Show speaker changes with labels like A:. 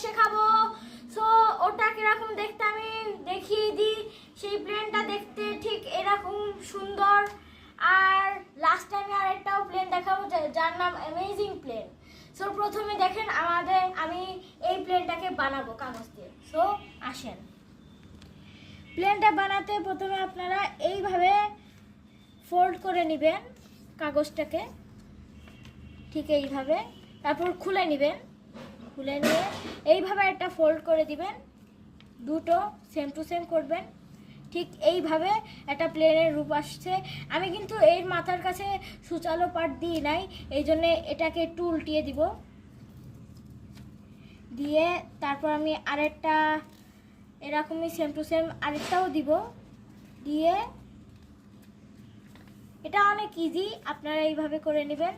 A: শেখাবো। সো ওটা কিরকম দেখতে আমি দেখিয়ে দিই। সেই প্লেনটা দেখতে ঠিক এরকম সুন্দর। আর লাস্ট টাইমে আরেকটাও প্লেন দেখাবো যার নাম অ্যামেজিং প্লেন। সো প্রথমে দেখেন আমি এই প্লেনটাকে বানাবো কাগজ দিয়ে। সো আসেন, প্লেনটা বানাতে প্রথমে আপনারা এইভাবে ফোল্ড করে নেবেন কাগজটাকে, ঠিক এইভাবে। তারপর খুলে নেবেন, খুলে নিয়ে এইভাবে একটা ফোল্ড করে দিবেন, দুটো সেম টু সেম করবেন। ঠিক এইভাবে একটা প্লেনের রূপ আসছে। আমি কিন্তু এর মাথার কাছে সুচালো পাট দিই নাই, এই জন্যে এটাকে একটু উল্টিয়ে দিব। দিয়ে তারপর আমি আরেকটা এরকমই সেম টু সেম আরেকটাও দিব। দিয়ে এটা অনেক ইজি, আপনারা এইভাবে করে নেবেন।